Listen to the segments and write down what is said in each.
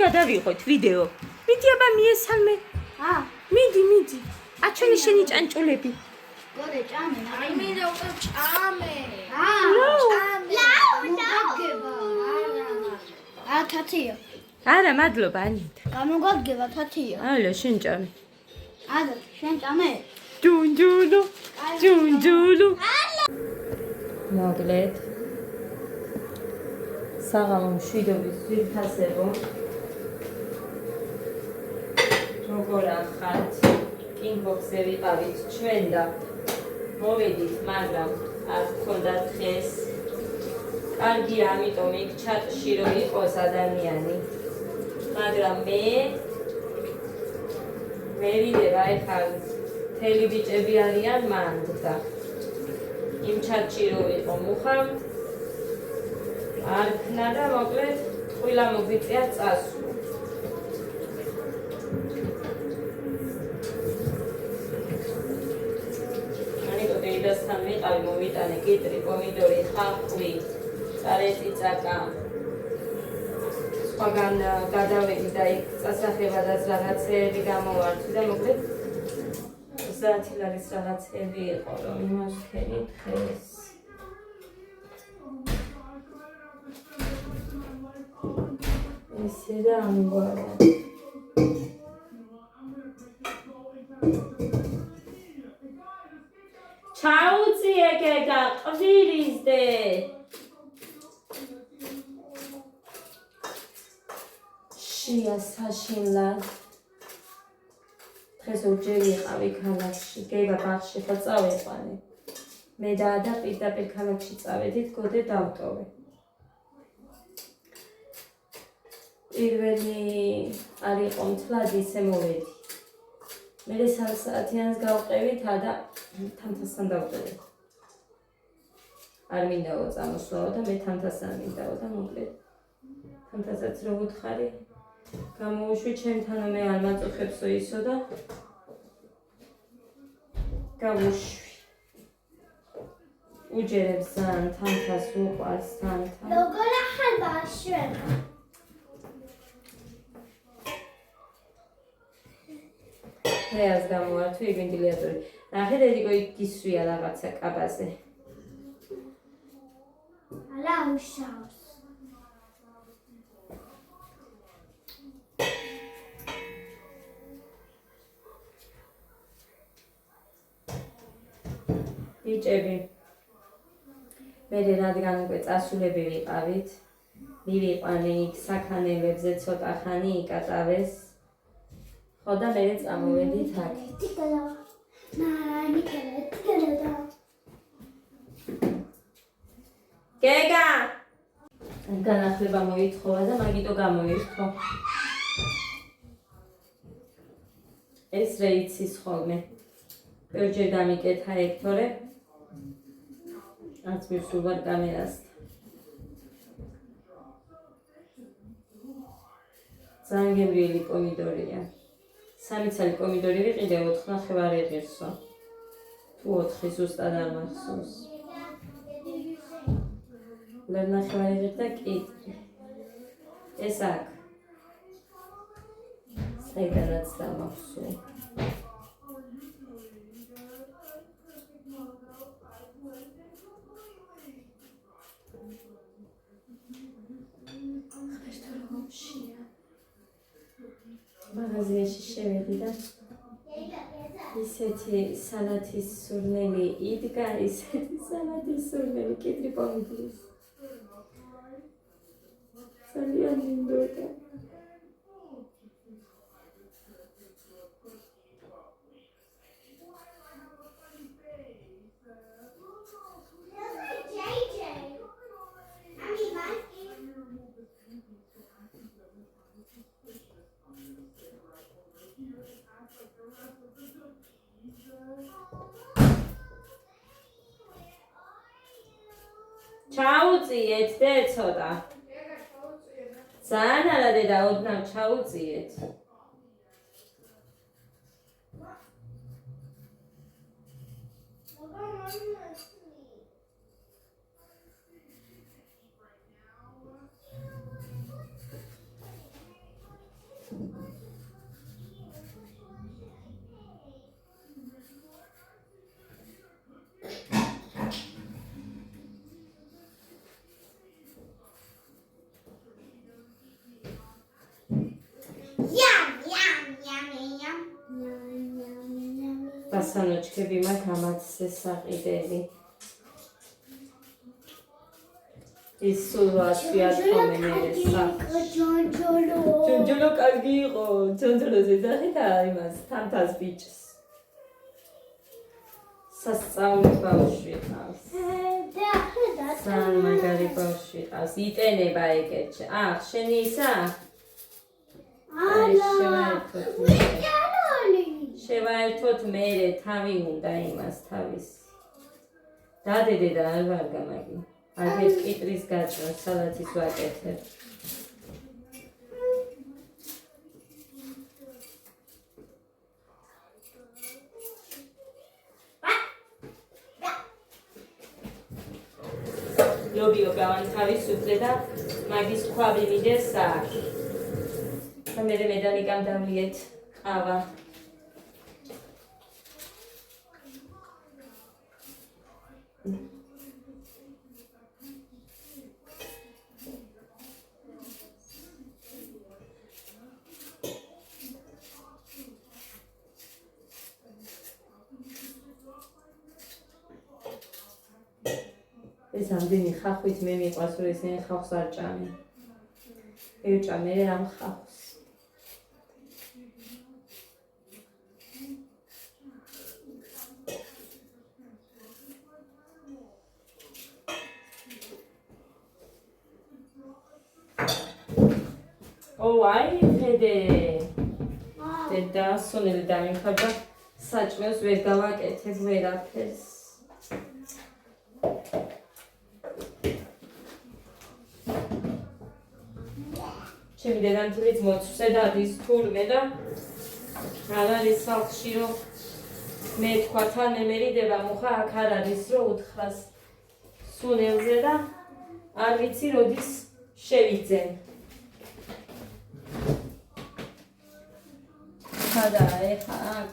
გადავიღოთ ვიდეო. მიდი აბა მიესალმე. მიდი. აჩვენი შენი ჭანჭულები. გორე ჭამე. აი მინდა უკვე ჭამე. თათიო. არა, მადლობა ანიტა. გამოგადგება თათიო. ალა შენ ჭამე. შენ ჭამე. ჯუნჯულუ. მოგლეთ. საღამო მშვიდობის ძვირფასებო. როგორ ახართ? კინგბოქსზე ვიყავით ჩვენ და მოვედით, მაგრამ არ გქონდათ დღეს. კარგია, ამიტომ იქ ჩატში რო იყოს ადამიანი. მაგრამ მე ვიდევა ეხლა მთელი ბიჭები არიან მანდ და იმ ჩატში რო იყო მუხა არ ქნა და მოკლედ ტყუილა მოგიწია წასვლა. თან ვიყავი, მოვიტანე კიტრი, პომიდორი, ხახვი, წარეწიწაკა. სხვაგან გადავედი და იქ წასახებადაც რაღაცეები გამოვართვი და მოკლედ 30 ლარის რაღაცეები იყო, რომ იმასთელი დღეს. ესე და ამგვარად. ჩაუწიე გეგა, ყვირიზდე. შია საშინლად. დღეს ორჯერ ვიყავი ქალაქში, გეგა ბაღში ხო წავეყვანე. მე და ადა პირდაპირ ქალაქში წავედით, გოდე დავტოვე. პირველი არ იყო მთლად ისე მოვედი. მე 3 საათიანს გავყევით და თამთასთან დავტოვე. არ მინდაო წამოსვლაო და მე თამთასთან მინდაო და მოკლედ თამთასაც რო ვუთხარი გამოვუშვი ჩემთანო მე არ მაწუხებსო ისო და გავუშვი. უჯერებს ძალიან თამთას უყვარს თანთან. როგორ ახალ ბავშვი. რეალს გამოვართვი ვენტილატორი. ნახე დედიკო იქ გისვია რაღაცა კაბაზე. ალა უშავს. ბიჭები, მე რადგან უკვე წასულები ვიყავით, მივიყვანე იქ საქანელებზე ცოტა ხანი იკატავეს. ხო და მე წამოვედით აქეთ. გეგა! განახლება მოითხოვა და მაგიტო გამოირთო. ეს რა იცის ხოლმე. ორჯერ დამიკეთა ექტორე. არც მივსულ ვარ კამერასთან. ძალიან გემრიელი პომიდორია. 3 ცალი პომიდორი ვიყიდე, 4 ნახევარ ეღირსო. თუ 4 ზუსტად არ მახსოვს. ლერ ნახევარ ეღირ და კიტრი. ეს აქ. საიდანაც დამახსოვ. მაღაზიაში შევედი და ისეთი სალათის სურნელი იდგა, ისეთი სალათის სურნელი კიტრი პომიდორის. ძალიან მინდოდა. ჩაუწიეთ დე ცოტა. ძალიან არა დედა, ოდნავ ჩაუწიეთ. ბასანოჩქები მათ ამათზე საყიდელი. ის სულ ასვიათომენ ერეს სახლში. ჯონჯოლო კარგი იყო, ჯონჯოლოზე დახედა იმას, თამთას ბიჭს. სასწაული ბავშვი ყავს. სან მაგარი ბავშვი ყავს, იტენება ეგეთში. შენი ისა? შევაერთოთ მერე თავი უნდა იმას თავის. დადედე და არ ვარ გამაგი. აგერ კიტრის გაჭრას სალათის ვაკეთებ. ლობიო გავანთავისუფლე და მაგის ქვაბი მიდეს აქ. და მე მედალი გამდავლიეთ ყავა. ეს ამდენი ხახვით მე მიყვარს რომ ესენი ხავს არ ჭამენ. ევჭამე ამ ხავს. აი ხედე. და სუნელი დამიფარდა საჭმელს ვერ გავაკეთებ ვერაფერს. ჩემი დედამთილიც მოწვსე და ის თურმე და არ არის სახლში რომ მე თქვა თან მემერიდება მუხა აქ არ არის რომ უთხრას სუნელზე და არ ვიცი როდის შევიძენ. ხადა ეხა აქ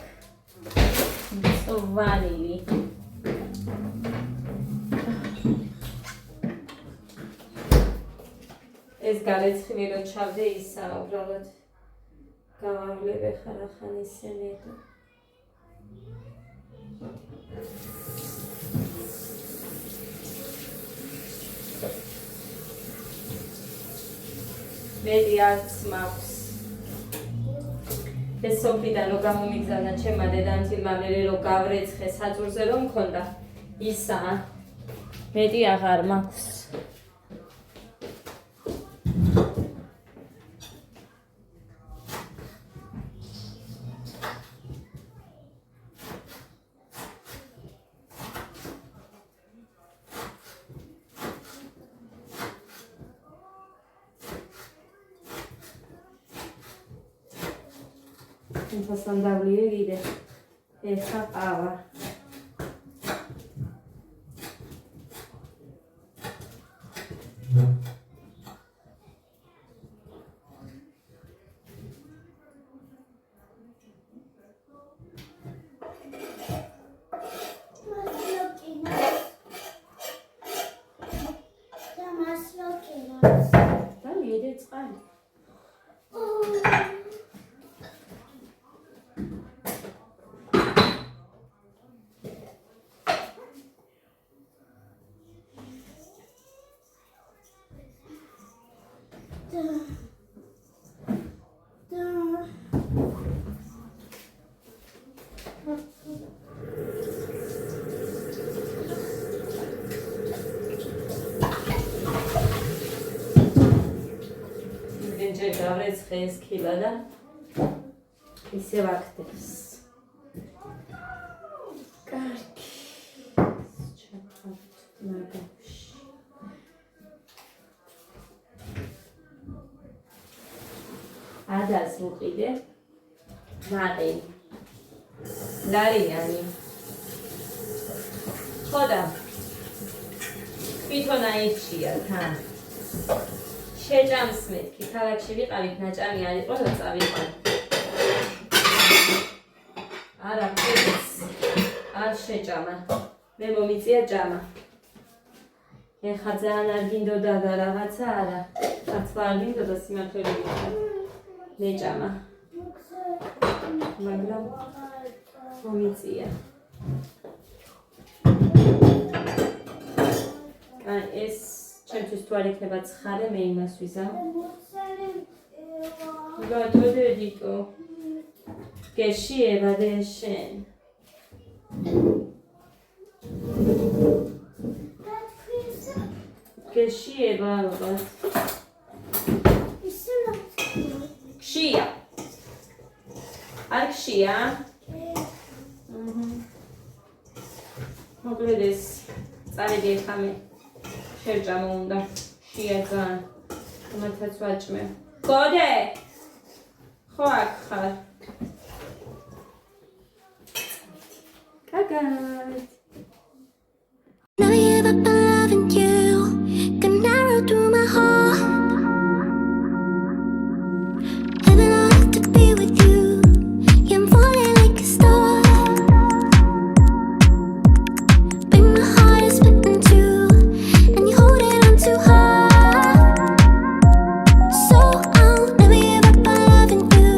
მწვანილი ეს გარეცხილი რო ჩავდე ისა უბრალოდ გავავლებ ხარ ახან ისინი და მეტი არც მაქვს ეს სოფლიდან რო გამომიგზავნა ჩემმა დედამთილმა მერე რო გავრეცხე საწურზე რომ მქონდა ისა მეტი აღარ მაქვს. Pasandavliye gide. Esa ava. ეს ქილა და ისე ვაკეთებს. კარგი. ჩათავთ მაგაში. ადას უყიდე. მაყი. ლარინანი. ხოდა. თვითონ აიჩია თან. შეჭამს მეთქი, ქალაქში ვიყავით, ნაჭამი არ იყო, რომ წავიყვან. არა, ფერს არ შეჭამა. მე მომიწია ჭამა. ეხლა ძალიან არ გინდოდა და რაღაცა არა. კაცვა არ გინდოდა სიმართლე ვიტყვი. მეჭამა. მაგრამ მომიწია. აი ეს ჩემთვის თუ არ იქნება ცხარე, მე იმას ვიზამ. გათოდედიკო. გეშიება დეშენ. გეშიება ალბათ. გშია. არ გშია? მოკლედ ეს წარიდი ეხლა მე შევჭამო უნდა. შია ძალიან. უმათაც ვაჭმევ. გოდე! ხო აქ ხარ. Kagad. Never give up on loving you. Gun arrow through my heart. Living all to be with you. Yeah, I'm falling like a star. But my heart is split in two, and you hold it on too hard. So I'll never give up on loving you.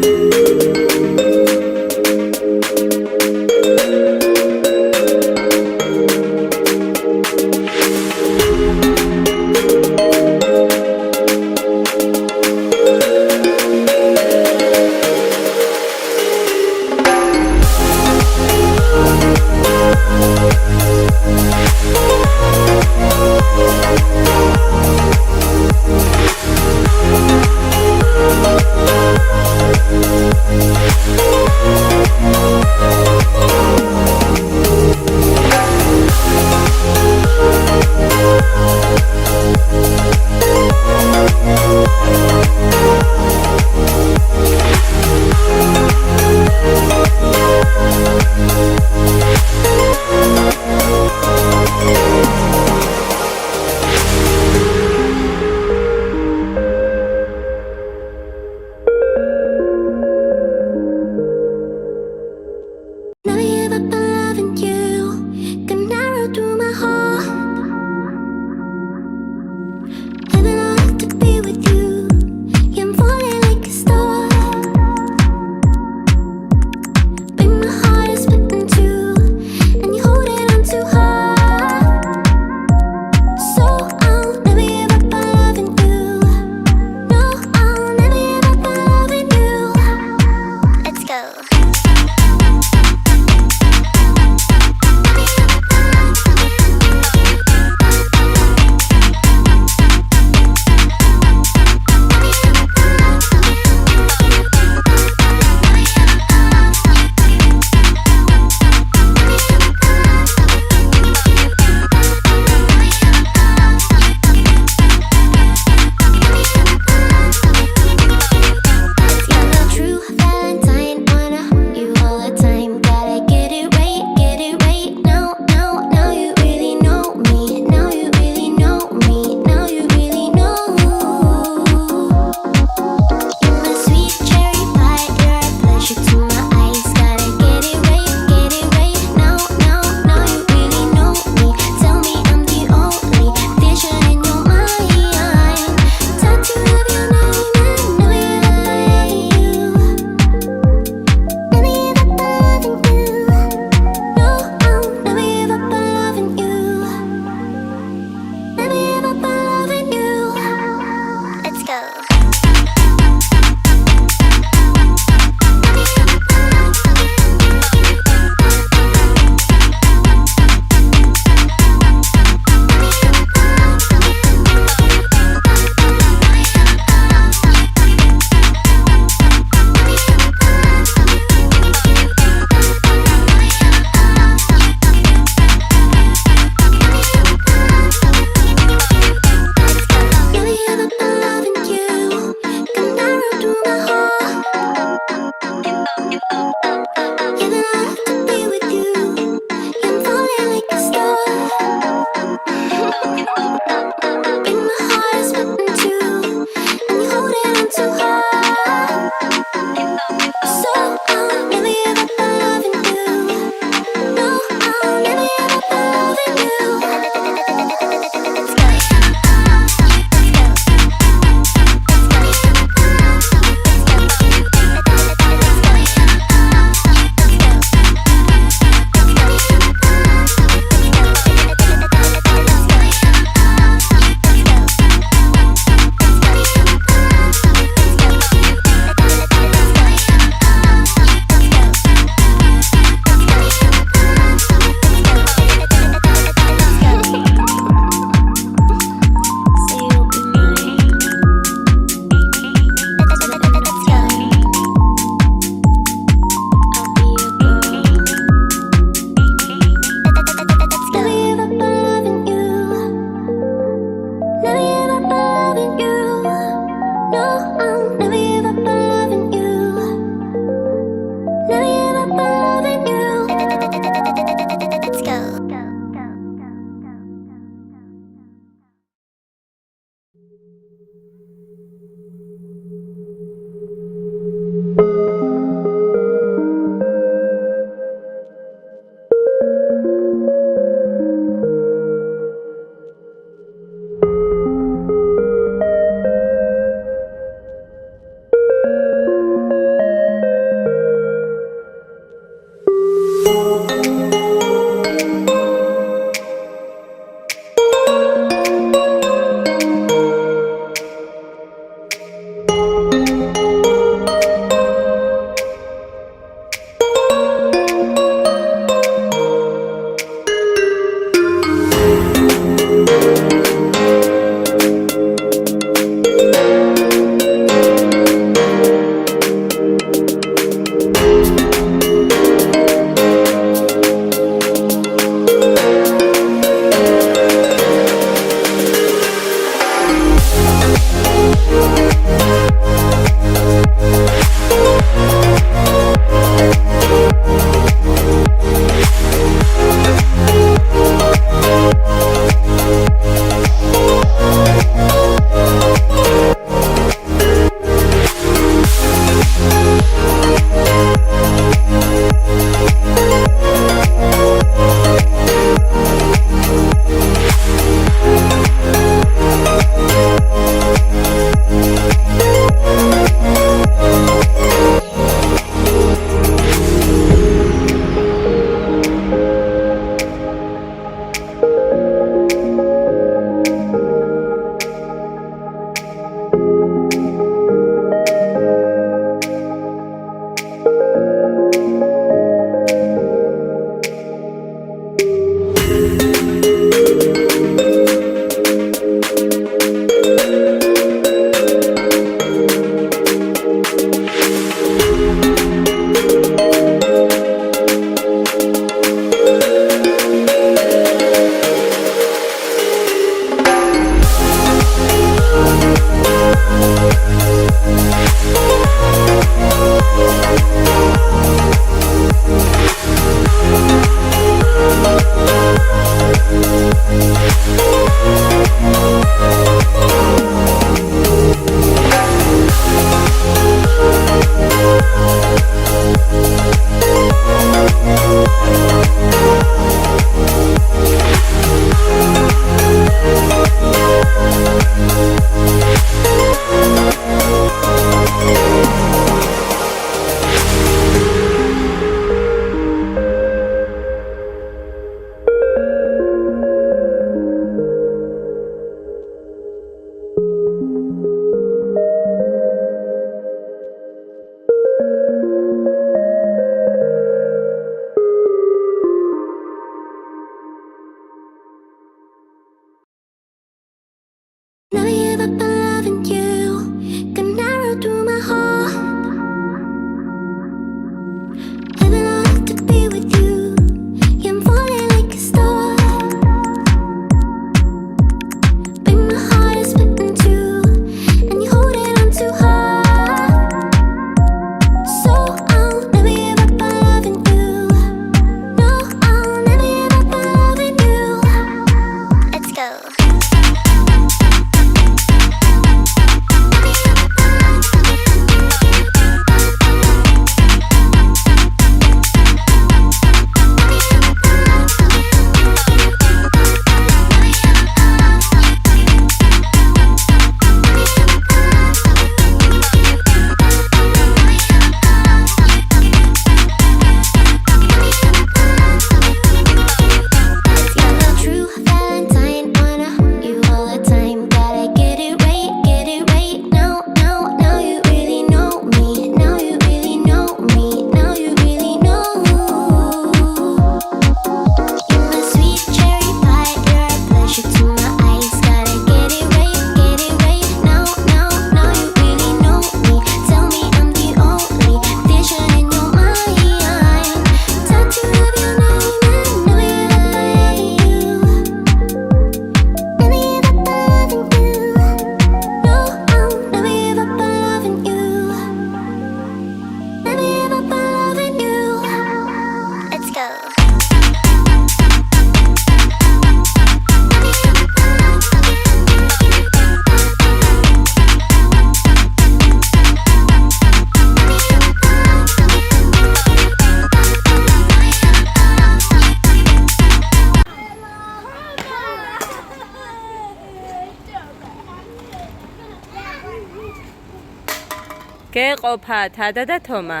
გეყოფათ ადა და თომა.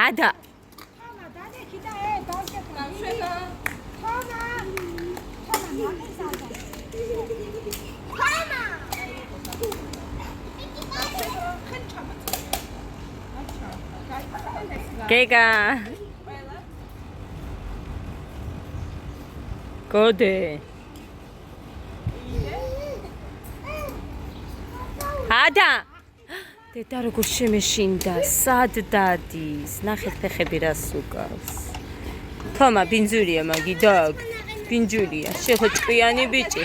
ადა. გეგა. გოდე. ადა. დედა როგორ შემეშინდა, სად დადის? ნახეთ ფეხები რას უკავს. თომა ბინძურია მაგი დაგ. ბინჯურია, შეხო ჭკვიანი ბიჭი.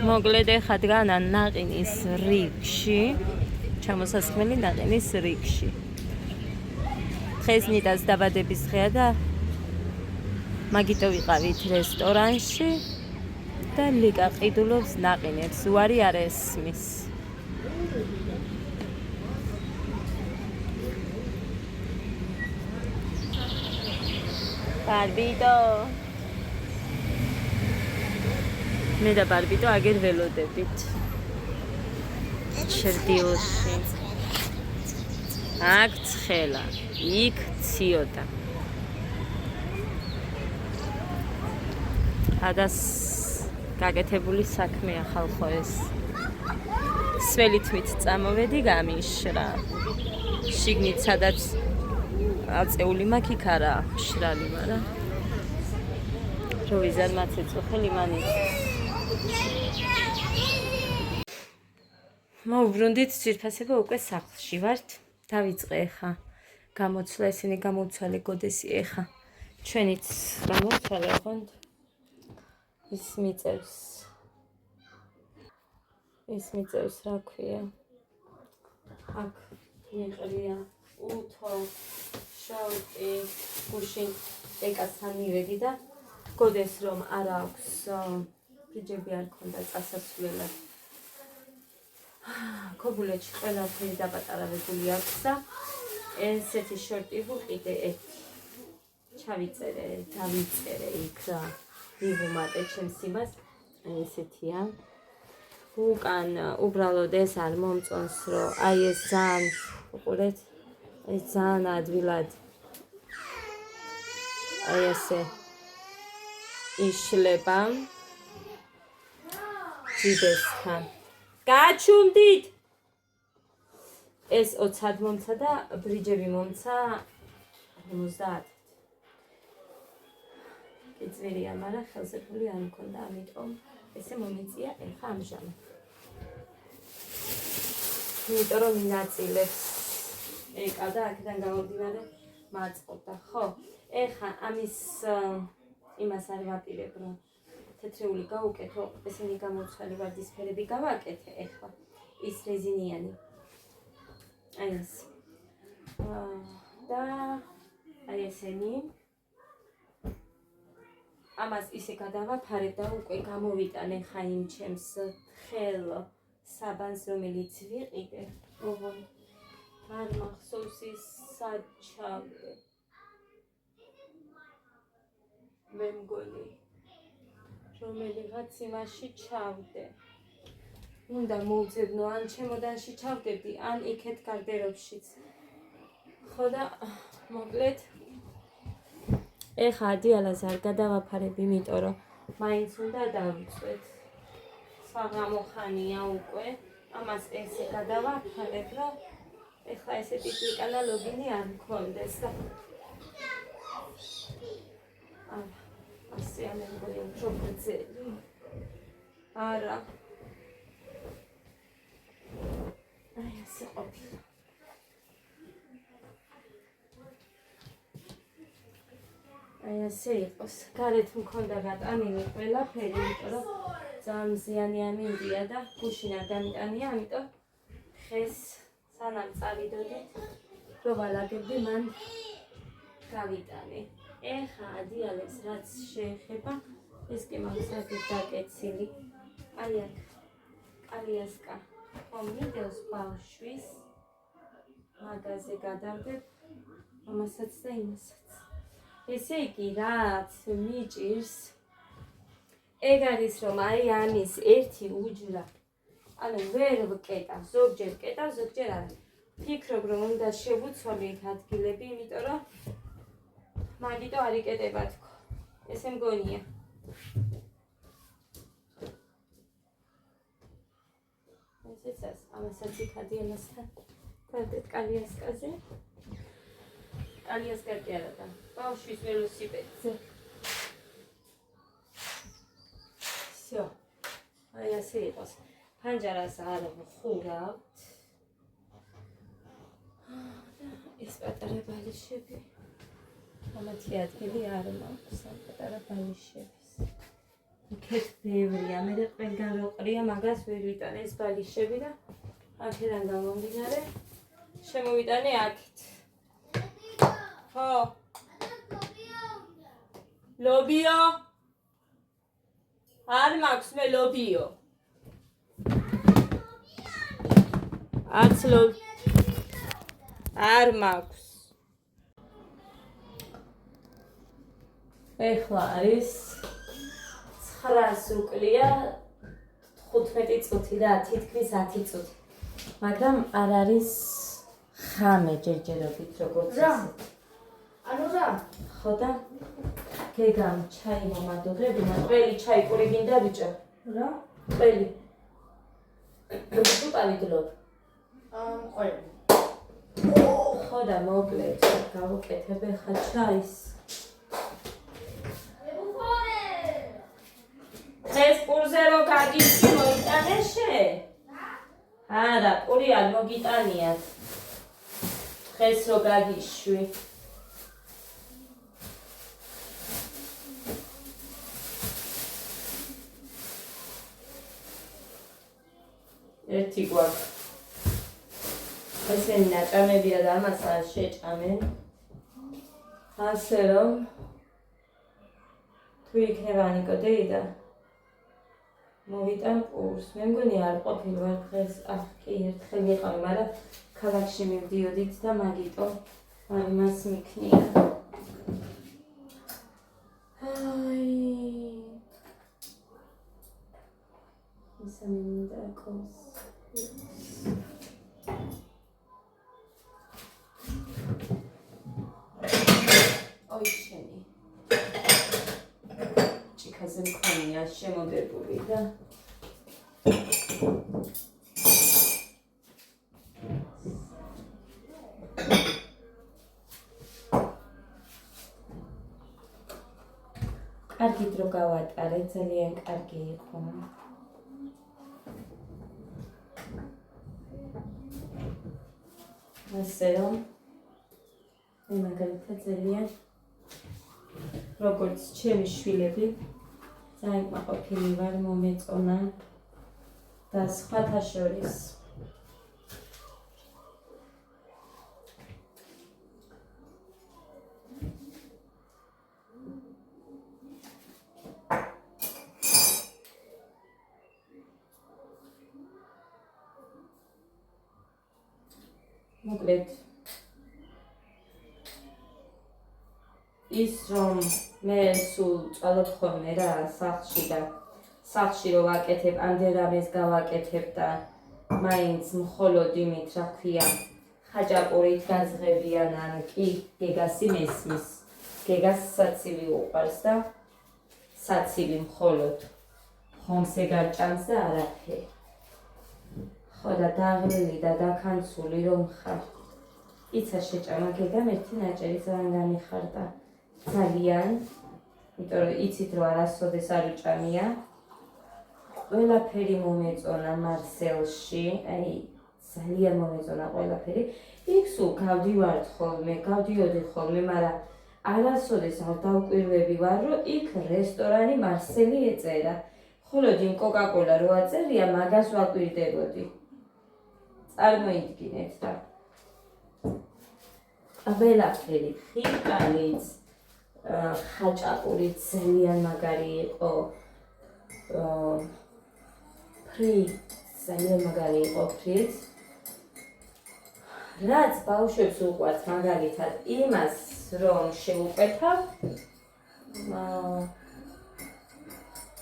მოკლედ ეხა დგანა ნაყინის რიგში. ჩამოსასხმელი ნაყინის რიგში. დღეს ნიტას დაბადების დღეა და მაგიტო ვიყავით რესტორანში. და ლიკა ყიდულობს ნაყინებს, უარი არ ესმის. ბარბიდო. მე და ბარბიდო აგერ ველოდებით. ჩრდილში. აქ ცხელა, იქ ციოდა. ადას გაკეთებული საქმეა ხალხო ეს. სველითმით წამოვედი გამიშრა. შიგნით სადაც აწეული მაქვს იქ არა მშრალი, მაგრამ რო ვიზარ მაცეცო ხელი მანით. მოვბრუნდით ძირფასება უკვე სახლში ვართ. დავიწყე ეხა გამოცვლა, ესენი გამოცვალე გოდესი ეხა. ჩვენიც გამოცვალე ოღონდ ის მიწევს რა ქვია. აქ მიყრია უთო, შავი, გუშინ ეკასთან მივედი და გოდეს რომ არ აქვს ბიჯები არ ქონდა წასასვლელად. ქობულეთში ყველაფერი დაპატარავებული აქვს და ესეთი შორტი ვუყიდე ერთი. ჩავიწერე, დავიწერე იქ რა. ვიღუმატე ჩემს იმას, ესეთია. უკან უბრალოდ ეს არ მომწონს, რომ აი ეს ძალიან, უყურეთ, ეს ძალიან ადვილად აი ესე იშლება ჯიბესთან. გაჩუმდით! ეს 20-ად მომცა და ბრიჯები მომცა 50. კიწვირია, მაგრამ ხელზე ფული არ მქონდა, ამიტომ ესე მომიწია ეხა ამჟამად. იმიტომ რომ მინაწილებს ეკა და აქედან გამომდინარე მაწყობდა, ხო? ეხა ამის იმას არ ვაპირებ, რომ თეთრეული გავუკეთო, ესენი გამოცვალი ვარდისფერები გავაკეთე ეხლა. ის რეზინიანი. აი ეს. და აი ესენი. ამას ისე გადავაფარებ და უკვე გამოვიტანე ხა იმ ჩემს ხელ საბანს, რომელიც ვიყიდე. ოღონდ არ მახსოვს ის სად ჩავდე. მე მგონი რომელიღაც იმაში ჩავდე. უნდა მოვძებნო, ან ჩემოდანში ჩავდებდი, ან იქეთ გარდერობშიც. ხო და მოკლედ ეხა ადიალას არ გადავაფარებ, იმიტომ რომ მაინც უნდა დავიწვეთ. საღამოხანია უკვე. ამას ესე გადავაფარებ, რომ ეხლა ესე ტიპიკალა ლოგინი არ მქონდეს და ასე ამ მეგონი უფრო გრძელი. არა. აი ასე ყოფილა. აი ასე იყოს. გარეთ მქონდა გატანილი ყველაფერი, იმიტომ რომ ძალიან მზიანი ამინდია და გუშინ არ დამიტანია, ამიტომ ხეს სანამ წავიდოდით, რო ვალაგებდი მან გავიტანე. ეხა ადიალებს რაც შეეხება, ეს კი მაქვს აქეთ დაკეცილი. აი აქ კალიასკა მომიდევს ბავშვის მაგაზე გადავდებ ამასაც და იმასაც. ესე იგი რაც მიჭირს ეგ არის რომ აი ამის ერთი უჯრა ანუ ვერ ვკეტავ, ზოგჯერ ვკეტავ, ზოგჯერ არა. ფიქრობ, რომ უნდა შევუცვალოთ ადგილები, იმიტომ რომ მაგიტო არ იკეტება თქო. ესე მგონია. ესეც ამასაც იქადიანასთან დავდეთ კალიასკაზე. კალიასკა არა და ბავშვის ველოსიპედზე. всё. აი ასე იყოს. ფანჯარას არ ვხურავთ. ეს პატარა ბალიშები. ამათი ადგილი არ მაქვს ამ პატარა ბალიშების. იქეთ ბევრია, მე ყველგან რო ყრია, მაგას ვერ ვიტანე ეს ბალიშები და აქედან გამომდინარე შემოვიტანე აქეთ. ხო. ლობიო. არ მაქვს მე ლობიო. არც ლობიო. არ მაქვს. ეხლა არის 900 უკლია 15 წუთი და თითქმის 10 წუთი. მაგრამ არ არის ხამე ჯერჯერობით როგორც ისე. ანუ რა? ხო და გეგამ ჩაი მომადუღებინა, ყველი ჩაი პური გინდა ბიჭო? რა? ყველი. თუ პავიდლობ. ყველი. ხო და მოკლედ გავუკეთებ ხა ჩაის. ეს პურზე რო გაგიშვი მოიტანე შე? არა, პური არ მოგიტანიათ. დღეს რო გაგიშვი. ერთი გვაქვს. ესენი ნაჭამებია და ამას არ შეჭამენ. ასე რომ თუ იქნება ნიკოდეი და მოვიტან პურს. მე მგონი არ ყოფილვარ დღეს, კი ერთხელ ვიყავი, მაგრამ ქალაქში მივდიოდით და მაგიტო არ იმას მიქნია. აი. ისინი მინდა ყოს. ой შენი. ჭიქაზე მქონია შემოდებული და კარგი დრო გავატარე, ძალიან კარგი იყო. ასე რომ მე მაგალითად ძალიან როგორც ჩემი შვილები ძალიან მაყოფილი ვარ, მომეწონა და სხვათა შორის მოკლედ ის რომ მე სულ წვალობ ხოლმე რა სახლში და სახლში რო ვაკეთებ, ამდენადაც გავაკეთებ და მაინც მხოლოდ იმით, რა ქვია, ხაჭაპურით გაზღებიან ან კი გეგასი მესმის. გეგას საცივი უყვარს და საცივი მხოლოდ ხომზე გარჭამს და არაფერი. ხო და დაღლილი და დაქანცული რომ ხარ. იცა შეჭამა გეგამ ერთი ნაჭერი ძალიან გამიხარდა. ძალიან, იმიტომ რომ იცით რომ არასოდეს არ უჭამია. ყველაფერი მომეწონა მარსელში, აი ძალიან მომეწონა ყველაფერი. იქ სულ გავდივართ ხოლმე, გავდიოდი ხოლმე, მაგრამ არასოდეს არ დავკვირვები ვარ, რომ იქ რესტორანი მარსელი ეწერა. მხოლოდ იმ კოკა-კოლა რო აწერია, მაგას ვაკვირდებოდი. წარმოიდგინეთ რა. ყველაფერი ხილკალიც, ხაჭაპური ძალიან მაგარი იყო. ფრიც ძალიან მაგარი იყო ფრიც. რაც ბავშვებს უყვართ მაგალითად იმას რომ შეუყვეთავ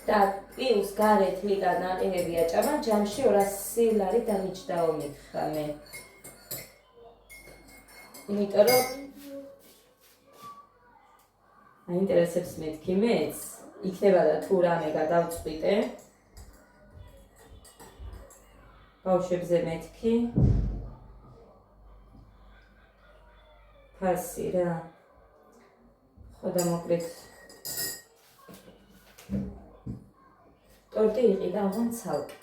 და პილს გარეთ ლიკა ნაყინები აჭამა, ჯამში 200 ლარი დამიჯდაო მითხრა მე. იმიტომ რომ აინტერესებს მეთქი მეც, იქნება და თუ რამე გადავწყვიტე. ბავშვებზე მეთქი. ფასი რა. ხო და მოკლედ ტორტი იყიდა აღარ ცალკე.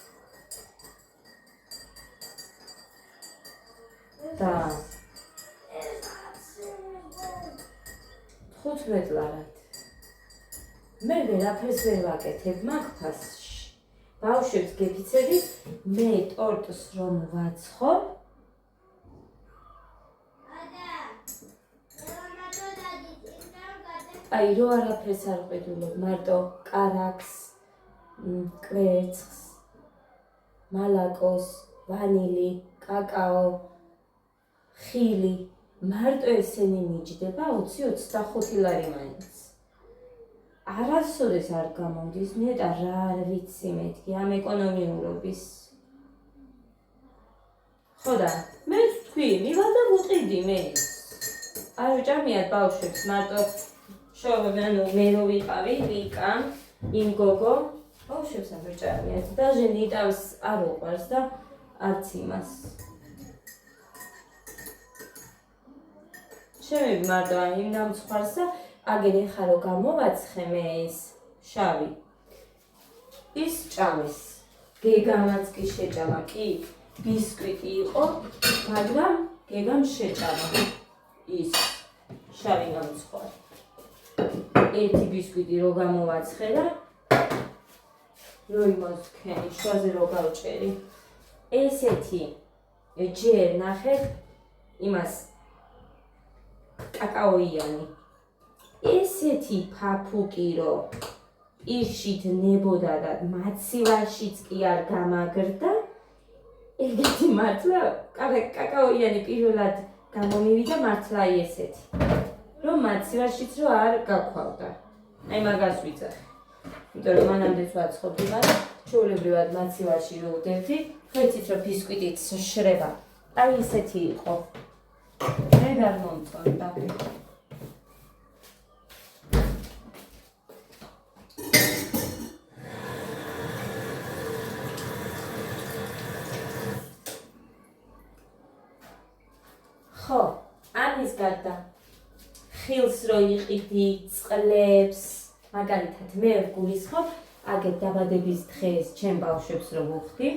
და 15 ლარად. მე ვერაფერს ვერ ვაკეთებ მაგ ფასში. ბავშვებს გეფიცებით, მე ტორტს რომ ვაცხობ, აი რო არაფერს არ ყვედულობ, მარტო კარაქს, კვერცხს, მალაკოს, ვანილი, კაკაო, ხილი, მარტო ესენი მიჯდება 20-25 ლარი მაინც. არასოდეს არ გამომდის, ნეტა რა არ ვიცი მეთქი ამ ეკონომიურობის. ხო და მე თქვი, მივა და ვუყიდი მე. არ ვჭამიათ ბავშვებს, მარტო ანუ მე რო ვიყავი, ლიკა, იმ გოგო, ბავშვებს არ ვჭამიათ. დაჟე ნიტავს არ უყვარს და არც იმას. შემები მარტო იმ დამცხვარს და აგერ ეხა რო გამოვაცხე მე ის შავი. ის ჭამეს. გეგამაც კი შეჭამა, კი ბისკვიტი იყო, მაგრამ გეგამ შეჭამა. ის შავი დამცხვარი. ერთი ბისკვიტი რო გამოვაცხე და რო იმოსქენი, შვაზე რო გავჭერი. ესეთი ჯერ ნახეთ იმას კაკაოიანი. ესეთი ფაფუკი რო პირშით ნებოდა და მაცივაშიც კი არ გამაგრდა. ეგეთი მართლა კაკაოიანი პირველად გამომივიდა მართლა ესეთი. რომ მაცივაშიც რო არ გაქვალდა. აი მაგას ვიცახე. იმიტომ რომ მანამდეც ვაცხობდი, მაგრამ ჩვეულებრივად მაცივაში რო ვდებდი, ხეცით რომ ბისკვიტიც შრება. აი ესეთი იყო. მე არ მომწონდა. ხო, ამის გარდა ხილს რო იყიდი, წყლებს, მაგალითად მე ვგულისხმობ, აგერ დაბადების დღეს ჩემ ბავშვებს რო ვუხდი,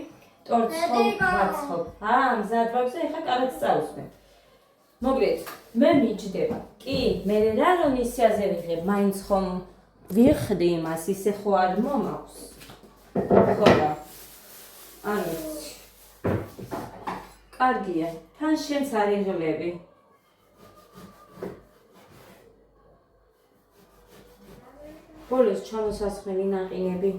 ტორტს ხომ ვაცხობ. მზად ვაგზე, ეხლა კარგად წავუსმენ. მოკლედ, მე მიჯდება. კი, მე რა რომ ისიაზე ვიღებ, მაინც ხომ ვიხდი იმას, ისე ხო არ მომაქვს. ხო და არ ვიცი. კარგია, თან შენც არ იღლები. ბოლოს ჩამოსასხმელი ნაყინები.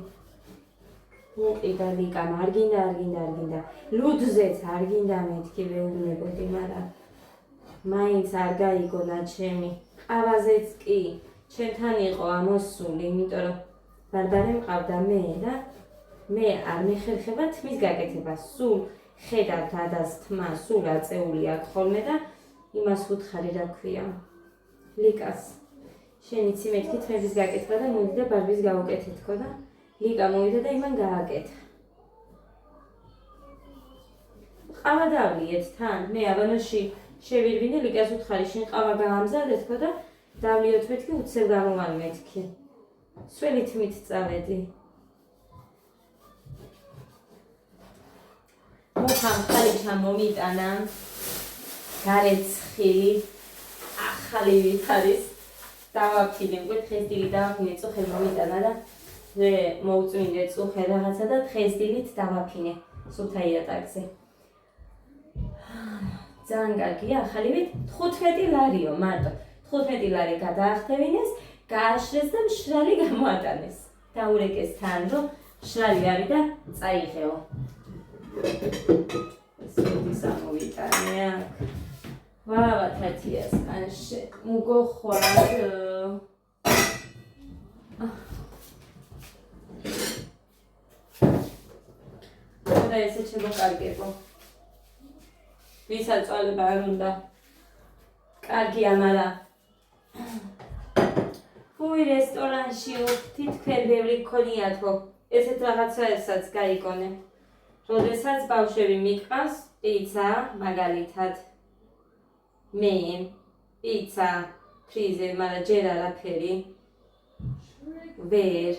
უყიდა ლიკამ, არ გინდა. ლუდზეც არ გინდა მეთქი ვეუბნებოდი, მაგრამ მაინც არ გაიგონა ჩემი. ყავაზეც კი, ჩემთან იყო ამოსული, იმიტომ რომ ბარბარე მყავდა მე და მე არ მეხერხება თმის გაკეთებას. სულ ხედავთ ადას თმა, სულ აწეული აქვს ხოლმე და იმას ვუთხარი რა ქვია. ლიკას. შენ იცი მეთქი თმების გაკეთება და მოდი და ბარბის გავუკეთეთქო და ლიკა მოვიდა და იმან გააკეთა. ყავა დავლიეთ თან, მე აბანოში შევირვინე ლიკას ვუთხარი შენ ყავა გაამზადეთქო და დავლიოთ მეთქი უცებ გამოვან მეთქი. სველი თმით წავედი. მუხამ ხალიჩა მომიტანა, გარეთ ხილი, ახალი ვით არის. დავაფინე, უკვე დღესდილი დავაფინე, წუხელი მომიტანა და მოვწმინდე წუხე რაღაცა და დღესდილით დავაფინე სუთაიატაკზე. ძალიან კარგია, ახალი ვით 15 ლარიო, მარტო 15 ლარი გადაახტევინეს, გააშრეს და მშრალი გამოატანეს. დაურეკეს თან, რომ მშრალი არის და წაიღეო. სუდის ამოვიტანე აქ. ვავა თათიას კანშე მუგოხვარ და ესე შემოკარგებო. ვისაც წვალება არ უნდა. კარგია, მაგრამ ვუი რესტორანში ვთქვით, თქვენ ბევრი გქონიათო. ესეთ რაღაცაებსაც გაიგონე. როდესაც ბავშვები მიყვანს, პიცა, მაგალითად. მე პიცა, ფრიზერ, მაგრამ ჯერ არაფერი. ვერ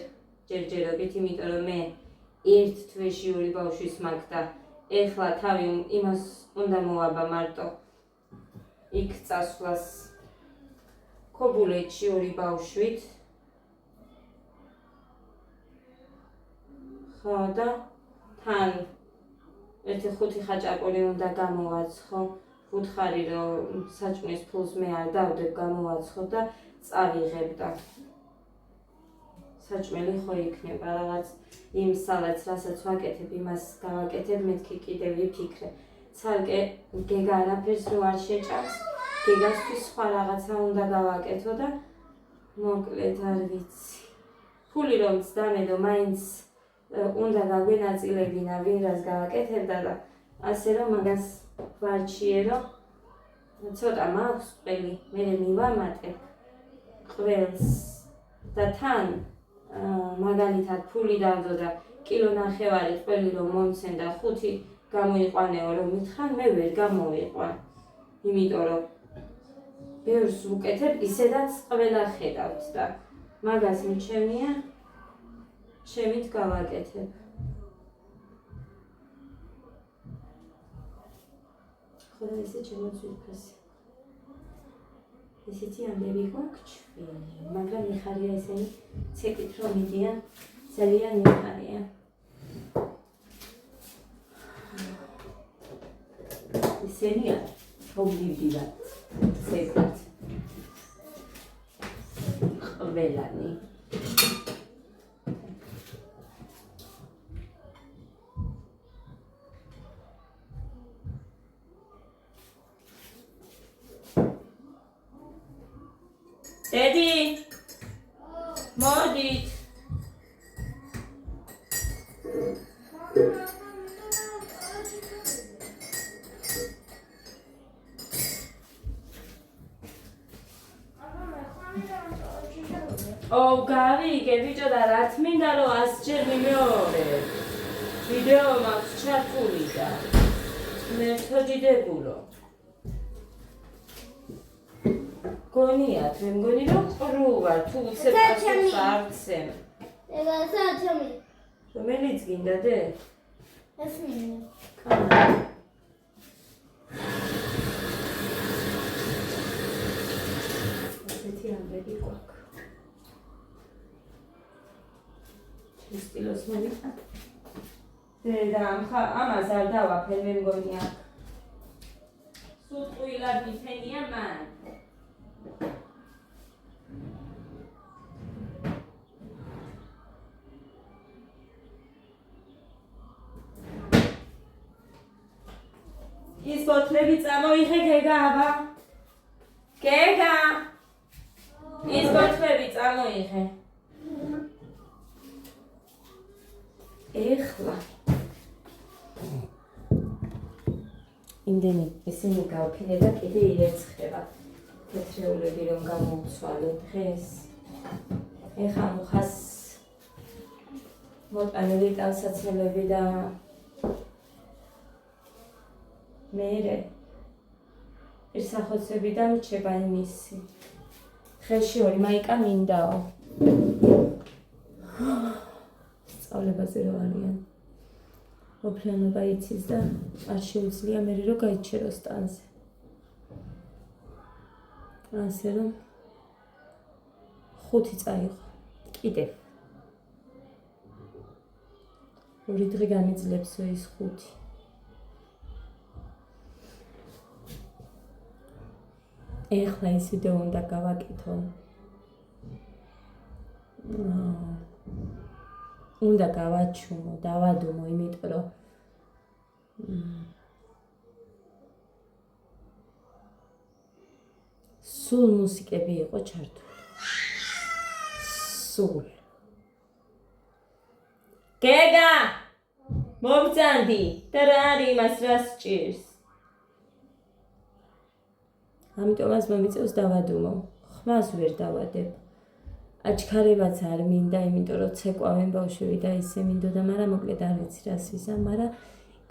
ჯერჯერობით, იმიტომ რომ მე ერთ თვეში 2 ბავშვის მაგდა. ეხლა თავი იმას უნდა მოვაბა მარტო. იქ წასვლას ქობულეთში 2 ბავშვით. ხო და თან ერთი 5 ხაჭაპური უნდა გამოვაცხო. ვუთხარი რომ საჭმლის ფულს მე არ დავდებ, გამოვაცხო და წავიღებ და საჭმელი ხო იქნება რაღაც იმ სალატს, რასაც ვაკეთებ, იმას გავაკეთებ, მეთქი კიდევ ვიფიქრე. ცალკე გეგა არაფერს რო არ შეჭამს, გეგასთვის სხვა რაღაცა უნდა გავაკეთო და მოკლედ არ ვიცი. ფული რომ წდამედო, მაინც უნდა გაგვენაწილებინა ვინ რას გავაკეთებდა და ასე რომ მაგას ვარჩიერო. ცოტა მაქვს ყველი, მე მივამატებ ყველს და თან მაგალითად ფული დავდო და კილო ნახევარი ყველი რომ მომცენ და 5 გამოიყვანეო რომ მითხარ, მე ვერ გამოვიყვან. იმიტომ რომ ბევრს ვუკეთებ, ისედაც ყველა ხედავთ და მაგას მიჩემია, ჩემით გავაკეთებ. ხო და ესე შემოწვიფასი. ესეთი ამბები გვაქვს ჩვენი, მაგრამ მიხარია ესენი ცეკვით რომ მიდიან, ძალიან მიხარია. ესენია მოვიდივდივად ცეკვით. ყველანი. დედი მოდით გავიგე ბიჭო და რა თმინდა რომ 100 ჯერ მიმეორე ვიდეო მაქვს ჩართული და მეთოჯიდებულო გონიათ, მე მგონი რომ ყრუვა თუ უცებ პასუხს არცემ. ეხლა საათი. რომელიც გინდა დე? ეს მინდა. ესეთი ამბები გვაქვს. ჩისტილოს მოვიდა. და ამას არ დავაფერ, მე მგონი აქ. სულ ყვილად მიფენია მან. ის ბოთლები წამოიღე გეგა აბა. გეგა. ის ბოთლები წამოიღე. ეხლა. იმდენი ისინი გავფინე და კიდე ირეცხება. თეთრეულები რომ გამოვცვალე დღეს. ეხლა მუხას მოტანილი ტანსაცმელები და მერე ისახოცები და მრჩება იმისი. დღეში 2 მაიკა მინდაო. სწავლებაზე რო არიან. ოფლიანობა იცის და არ შეუძლია მერე რო გაიჩერო სტანზე. ასე რომ 5 წაიღო. კიდევ. 2 დღე გამიძლებსო ის 5. ეხლა ის ვიდეო უნდა გავაკეთო. უნდა გავაჩუმო, დავადუმო, იმიტომ რომ სულ მუსიკები იყო ჩართული. სულ. გეგა! მოგწანდი და რა არის იმას რას სჭირს ამიტომაც მომიწევს დავადუმო ხმას ვერ დავადებ აჩქარებაც არ მინდა იმიტომ რომ ცეკვავენ ბავშვები და ისე მინდოდა მაგრამ მოკლედ არ ვიცი რას ვიზამ მაგრამ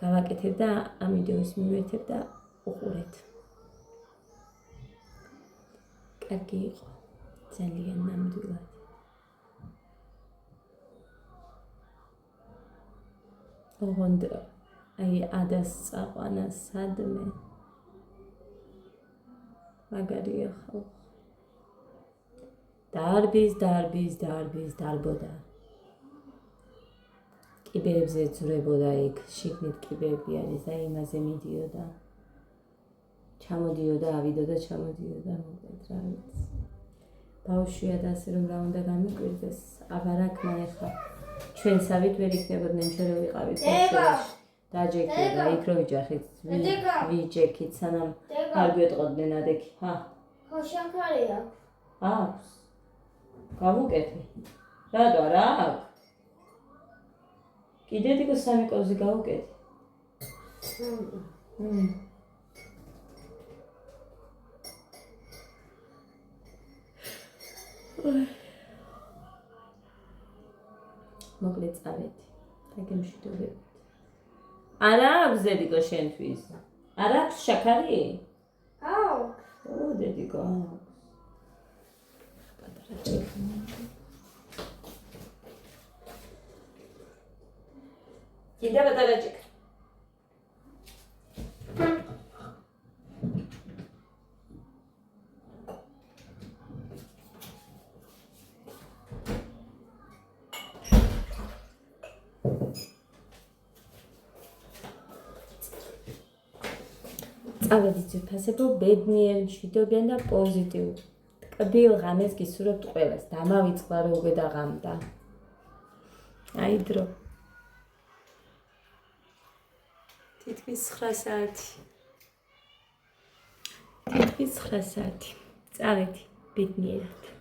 გავაკეთებ და ამ ვიდეოს მივერთებ და უყურეთ კარგი იყო ძალიან ნამდვილად ოღონდ აი ადას წაყვანა სადმე მაგარია ხო დარბოდა კიბეებზე ძვრებოდა იქ შიგნით კიბეები არის და იმაზე მიდიოდა ჩამოდიოდა ავიდოდა ჩამოდიოდა მოკლედ რა ვიცი ბავშვია და ასე რომ რა უნდა გამიკვირდეს აბარ აქ მაეხა ჩვენსავით ვერ იქნებოდნენ ჩვენ რო ვიყავით დაჯექი და იქ რო ვიჯახით ვიჯექით სანამ არ გვეტყოდნენ ადექი ხო შანქარია აქვს გავუკეთე რატო არა აქვს კიდე თქო სამი კოზი გავუკეთე მოკლედ წავედი და გემშვიდობებით არა აქვს დედიკო შენთვის არ აქვს შაქარი აქვს ო დედიკო კიდე პატარა ჭიქ წავედი ძვირფასებო ბედნიერ მშვიდობიან და პოზიტიურ ტკბილ ღამეს გისურვებთ ყველას დამავიწყდა რო უკვე დაღამდა აი დრო თითქმის 9 საათი წავედი ბედნიერად